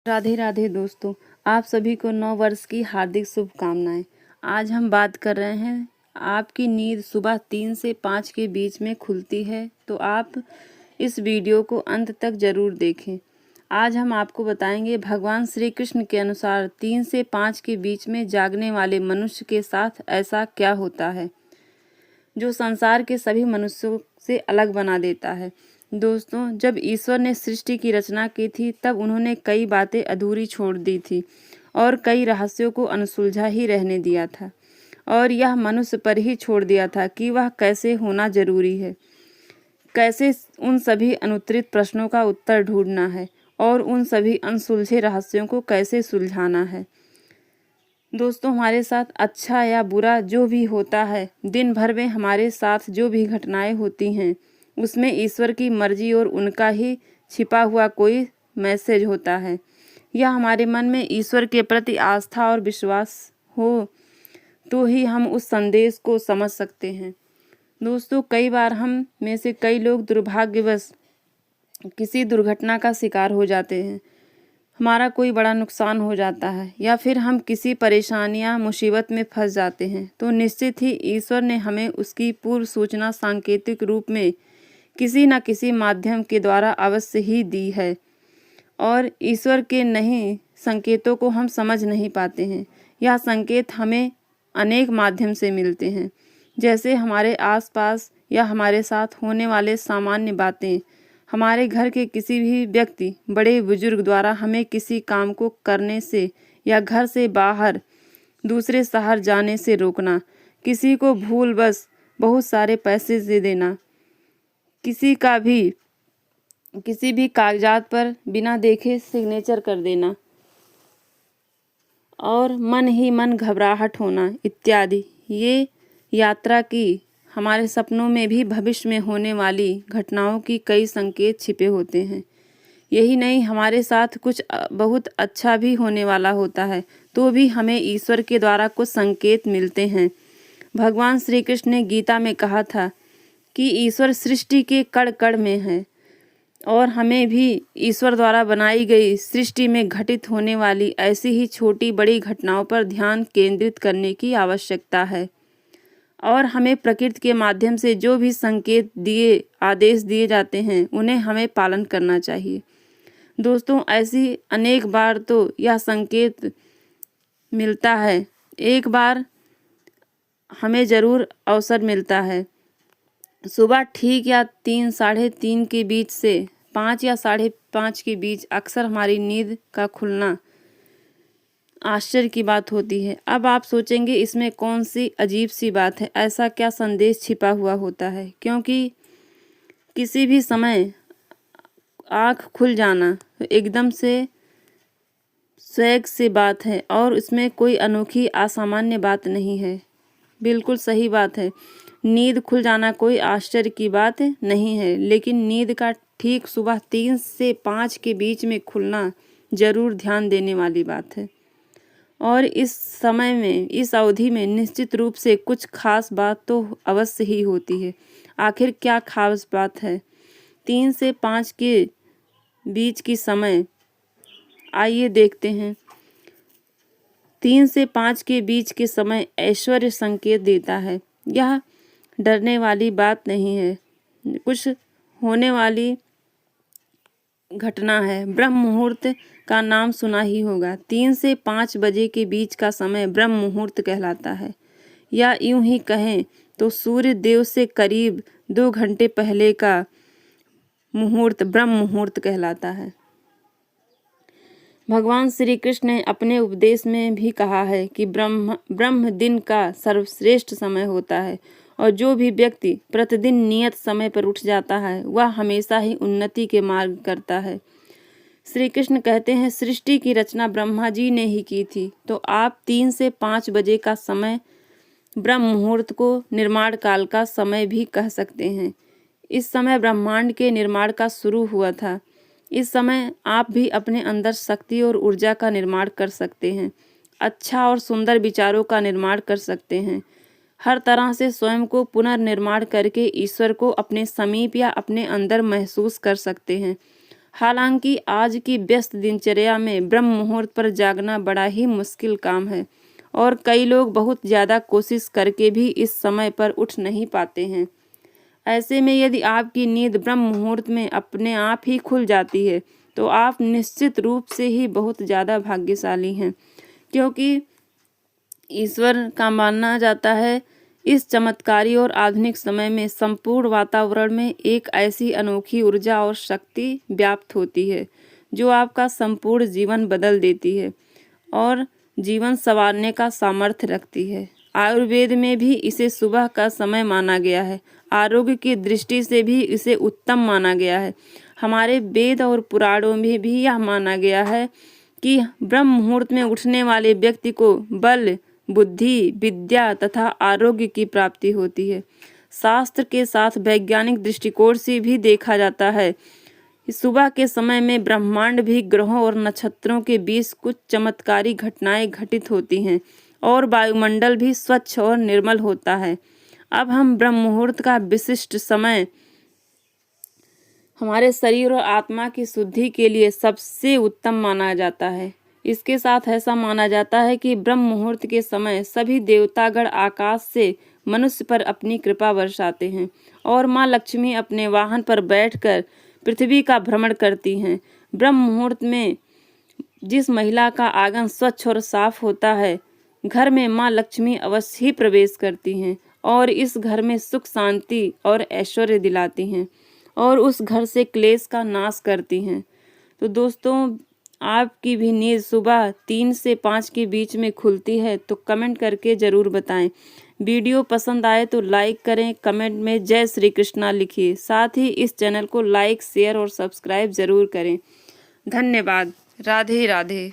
राधे राधे दोस्तों, आप सभी को नव वर्ष की हार्दिक शुभकामनाएं। आज हम बात कर रहे हैं, आपकी नींद सुबह 3 से 5 के बीच में खुलती है तो आप इस वीडियो को अंत तक ज़रूर देखें। आज हम आपको बताएंगे भगवान श्री कृष्ण के अनुसार 3 से 5 के बीच में जागने वाले मनुष्य के साथ ऐसा क्या होता है जो संसार के सभी मनुष्यों से अलग बना देता है। दोस्तों, जब ईश्वर ने सृष्टि की रचना की थी तब उन्होंने कई बातें अधूरी छोड़ दी थी और कई रहस्यों को अनसुलझा ही रहने दिया था और यह मनुष्य पर ही छोड़ दिया था कि वह कैसे होना जरूरी है, कैसे उन सभी अनुत्तरित प्रश्नों का उत्तर ढूंढना है और उन सभी अनसुलझे रहस्यों को कैसे सुलझाना है। दोस्तों, हमारे साथ अच्छा या बुरा जो भी होता है, दिन भर में हमारे साथ जो भी घटनाएं होती हैं, उसमें ईश्वर की मर्जी और उनका ही छिपा हुआ कोई मैसेज होता है। या हमारे मन में ईश्वर के प्रति आस्था और विश्वास हो तो ही हम उस संदेश को समझ सकते हैं। दोस्तों, कई बार हम में से कई लोग दुर्भाग्यवश किसी दुर्घटना का शिकार हो जाते हैं, हमारा कोई बड़ा नुकसान हो जाता है या फिर हम किसी परेशानी या मुसीबत में फंस जाते हैं तो निश्चित ही ईश्वर ने हमें उसकी पूर्व सूचना सांकेतिक रूप में किसी न किसी माध्यम के द्वारा अवश्य ही दी है और ईश्वर के नहीं संकेतों को हम समझ नहीं पाते हैं। यह संकेत हमें अनेक माध्यम से मिलते हैं, जैसे हमारे आसपास या हमारे साथ होने वाले सामान्य बातें, हमारे घर के किसी भी व्यक्ति, बड़े बुजुर्ग द्वारा हमें किसी काम को करने से या घर से बाहर दूसरे शहर जाने से रोकना, किसी को भूलवश बहुत सारे पैसे दे देना, किसी भी कागजात पर बिना देखे सिग्नेचर कर देना और मन ही मन घबराहट होना इत्यादि। ये यात्रा की हमारे सपनों में भी भविष्य में होने वाली घटनाओं की कई संकेत छिपे होते हैं। यही नहीं, हमारे साथ कुछ बहुत अच्छा भी होने वाला होता है तो भी हमें ईश्वर के द्वारा कुछ संकेत मिलते हैं। भगवान श्री कृष्ण ने गीता में कहा था कि ईश्वर सृष्टि के कण कण में है और हमें भी ईश्वर द्वारा बनाई गई सृष्टि में घटित होने वाली ऐसी ही छोटी बड़ी घटनाओं पर ध्यान केंद्रित करने की आवश्यकता है और हमें प्रकृति के माध्यम से जो भी संकेत दिए आदेश दिए जाते हैं उन्हें हमें पालन करना चाहिए। दोस्तों, ऐसी अनेक बार तो यह संकेत मिलता है, एक बार हमें ज़रूर अवसर मिलता है। सुबह ठीक या 3 साढ़े 3 के बीच से 5 या साढ़े 5 के बीच अक्सर हमारी नींद का खुलना आश्चर्य की बात होती है। अब आप सोचेंगे इसमें कौन सी अजीब सी बात है, ऐसा क्या संदेश छिपा हुआ होता है? क्योंकि किसी भी समय आँख खुल जाना तो एकदम से स्वैग से बात है और इसमें कोई अनोखी असामान्य बात नहीं है। बिल्कुल सही बात है, नींद खुल जाना कोई आश्चर्य की बात नहीं है, लेकिन नींद का ठीक सुबह 3 से 5 के बीच में खुलना जरूर ध्यान देने वाली बात है। और इस समय में, इस अवधि में निश्चित रूप से कुछ खास बात तो अवश्य ही होती है। आखिर क्या खास बात है 3 से 5 के बीच की समय? आइए देखते हैं। 3 से 5 के बीच के समय ऐश्वर्य संकेत देता है। यह डरने वाली बात नहीं है, कुछ होने वाली घटना है। ब्रह्म मुहूर्त का नाम सुना ही होगा। 3 से 5 बजे के बीच का समय ब्रह्म मुहूर्त कहलाता है, या यूं ही कहें तो सूर्य देव से करीब 2 घंटे पहले का मुहूर्त ब्रह्म मुहूर्त कहलाता है। भगवान श्री कृष्ण ने अपने उपदेश में भी कहा है कि ब्रह्म दिन का सर्वश्रेष्ठ समय होता है और जो भी व्यक्ति प्रतिदिन नियत समय पर उठ जाता है वह हमेशा ही उन्नति के मार्ग करता है। श्री कृष्ण कहते हैं, सृष्टि की रचना ब्रह्मा जी ने ही की थी, तो आप 3 से 5 बजे का समय ब्रह्म मुहूर्त को निर्माण काल का समय भी कह सकते हैं। इस समय ब्रह्मांड के निर्माण का शुरू हुआ था। इस समय आप भी अपने अंदर शक्ति और ऊर्जा का निर्माण कर सकते हैं, अच्छा और सुंदर विचारों का निर्माण कर सकते हैं, हर तरह से स्वयं को पुनर्निर्माण करके ईश्वर को अपने समीप या अपने अंदर महसूस कर सकते हैं। हालांकि आज की व्यस्त दिनचर्या में ब्रह्म मुहूर्त पर जागना बड़ा ही मुश्किल काम है और कई लोग बहुत ज़्यादा कोशिश करके भी इस समय पर उठ नहीं पाते हैं। ऐसे में यदि आपकी नींद ब्रह्म मुहूर्त में अपने आप ही खुल जाती है तो आप निश्चित रूप से ही बहुत ज़्यादा भाग्यशाली हैं, क्योंकि ईश्वर का मानना जाता है इस चमत्कारी और आधुनिक समय में संपूर्ण वातावरण में एक ऐसी अनोखी ऊर्जा और शक्ति व्याप्त होती है जो आपका संपूर्ण जीवन बदल देती है और जीवन संवारने का सामर्थ्य रखती है। आयुर्वेद में भी इसे सुबह का समय माना गया है। आरोग्य की दृष्टि से भी इसे उत्तम माना गया है। हमारे वेद और पुराणों में भी यह माना गया है कि ब्रह्म मुहूर्त में उठने वाले व्यक्ति को बल, बुद्धि, विद्या तथा आरोग्य की प्राप्ति होती है। शास्त्र के साथ वैज्ञानिक दृष्टिकोण से भी देखा जाता है। सुबह के समय में ब्रह्मांड भी ग्रहों और नक्षत्रों के बीच कुछ चमत्कारी घटनाएं घटित होती हैं और वायुमंडल भी स्वच्छ और निर्मल होता है। अब हम ब्रह्म मुहूर्त का विशिष्ट समय हमारे शरीर और आत्मा की शुद्धि के लिए सबसे उत्तम माना जाता है। इसके साथ ऐसा माना जाता है कि ब्रह्म मुहूर्त के समय सभी देवतागण आकाश से मनुष्य पर अपनी कृपा बरसाते हैं और माँ लक्ष्मी अपने वाहन पर बैठकर पृथ्वी का भ्रमण करती हैं। ब्रह्म मुहूर्त में जिस महिला का आंगन स्वच्छ और साफ होता है, घर में माँ लक्ष्मी अवश्य ही प्रवेश करती हैं और इस घर में सुख, शांति और ऐश्वर्य दिलाती हैं और उस घर से क्लेश का नाश करती हैं। तो दोस्तों, आपकी भी नींद सुबह 3 से 5 के बीच में खुलती है तो कमेंट करके ज़रूर बताएं। वीडियो पसंद आए तो लाइक करें, कमेंट में जय श्री कृष्णा लिखिए। साथ ही इस चैनल को लाइक, शेयर और सब्सक्राइब ज़रूर करें। धन्यवाद। राधे राधे।